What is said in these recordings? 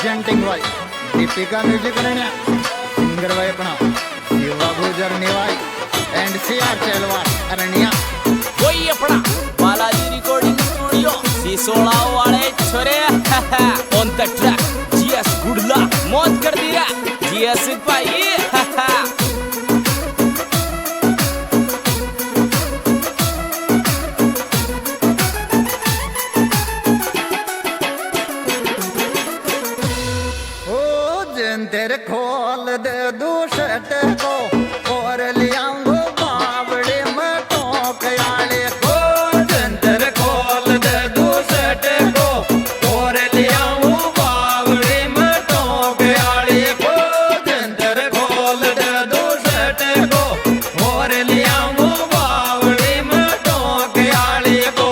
Presenting by Deepika music Ranya singer by अपना शिवा गुजर निवाई एंड सीआर चेलवार अरण्या वही अपना बालाजी रिकॉर्डिंग स्टूडियो सिसोड़ा वाले छोरे ऑन द ट्रैक जीएस गुडला मौत कर दिया जीएस भाई तेरे खोल दे दूसट को और लियांगो बावड़े में टोक आले को जंतर खोल दे दूसट को और लियांगो बावड़े में टोक आले को जंतर खोल दे दूसट को और लियांगो बावड़े में टोक आले को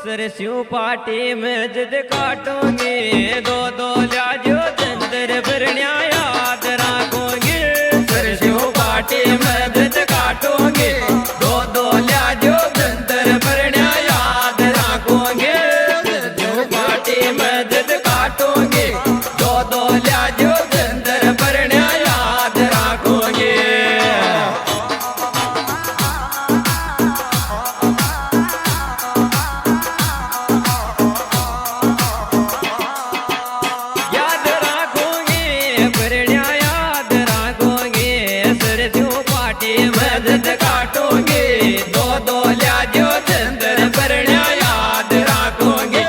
सरस्यों पार्टी में जिद काटोगे दो दो लाजो जंतर भरण्या याद रखोगे सरस्यों पार्टी में जिद काटोगे दो दो लाजो जंतर भरण्या याद रखोगे सरस्यों पार्टी में जिद काटोगे दो दो लाजो जंतर भरण्या याद रखोगे मदद काटोगे दो दो लाजो चंदर भरण्या याद रखोगे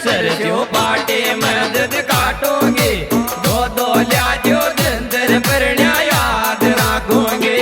सरस्यों पार्टी मदद काटोगे दो दो लाजो चंदर भरण्या याद रखोगे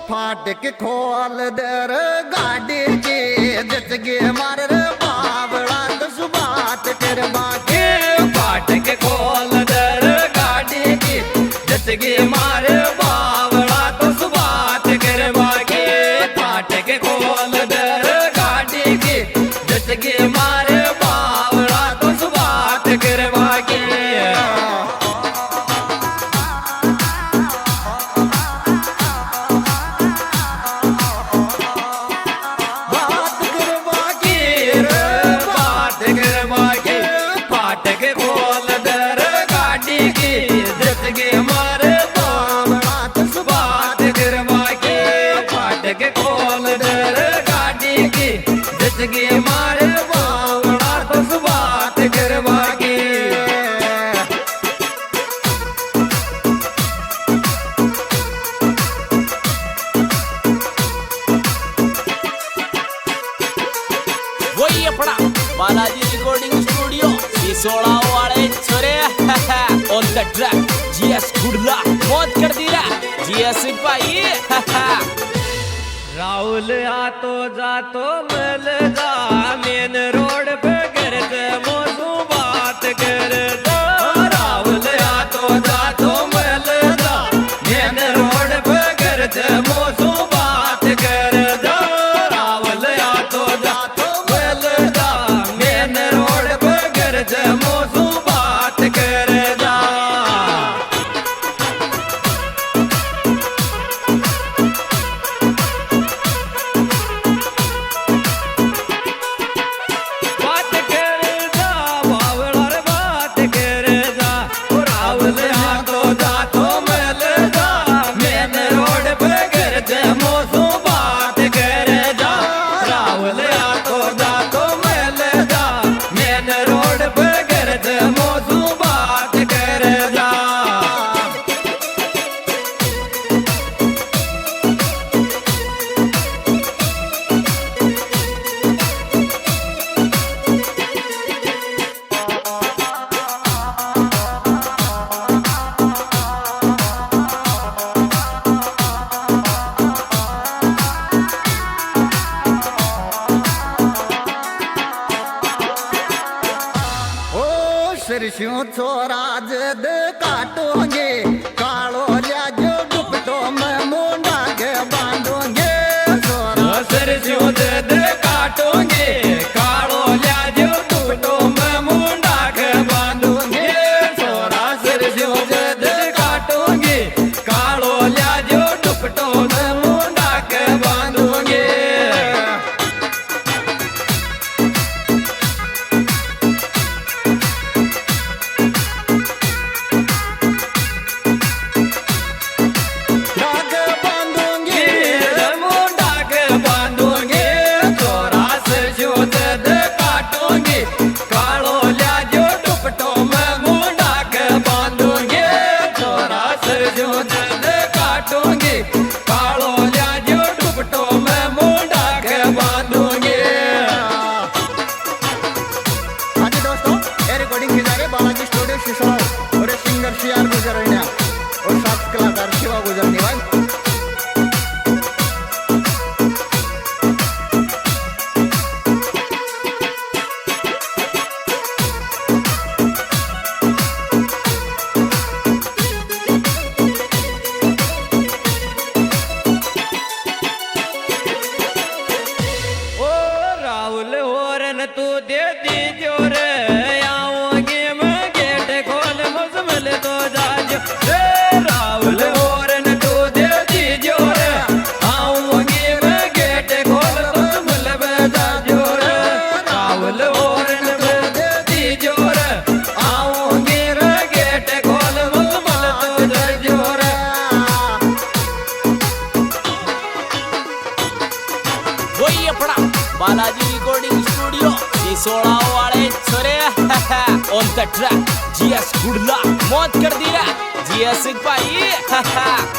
फाटक खोल दर गाड़ी के जचगे मार बावड़ा तो सुबात कर बाके फाटक खोल दर गाड़ी के जचगे मार बावड़ा तो सुबात कर बाके फाटक खोल दर गाड़ी के जचगे मार बावड़ा तो सुबात कर बाके जचगे मारे बावड़ा तो सुबात करवा के वही अपना बालाजी रिकॉर्डिंग स्टूडियो सिसोड़ा वाले छोरे ऑन द ट्रैक जीएस गुडला मौत कर दिया जीएस भाई राहुल आतो जातो मिल जा मेन रोड पे गर्द मोसू बात कर दो राहुल आतो जातो मिल जा मेन रोड पे गर्द मोसू बात कर दो राहुल आतो जातो मिल जा मेन रोड पे गर्द मोसू बात कर दो छोरा जद काटोगे कालो जो दुपटो में मुंडा के बांधोगे छोरा सरस्यों जद काटोगे कालो ल्याजो टूटो में मुंडा के बांधोगे छोरा सरस्यों जद काटोगे कालो ल्याजो टूटो में मुंडा के बांधोगे डाग बांधोगे मुंडा के बांधोगे छोरा सरस्यों जद काटोगे कालो ल्याजो टूटो में मुंडा के बांधोगे छोरा सरस्यों जद काटोगे कालो ल्याजो टूटो में मुंडा के बांधोगे हाँ जी दोस्तों, ये रिकॉर्डिंग की जा रही है बालाजी स्टूडियो सिसोड़ा और ये सिंगर सीआर गुजरण्या और साथ कलाकार शिवा गुजरनी भाई। ओ राहुल होरन तू दे दी जोरे आओगे मैं गेट खोल मुझमल तो जाजो रे राहुल होरन तू दे दीजो रे आऊंगी मैं गेट खोल तो मुलब जाजो रे राहुल होरन दे दीजो रे आऊंगी रे गेट खोल मुलब तो जाजो रे वही अपना बालाजी रिकॉर्डिंग स्टूडियो सिसोड़ा वाले छोरे ऑन द ट्रैक जीएस गुडला मौत कर दी रे जीएस भाई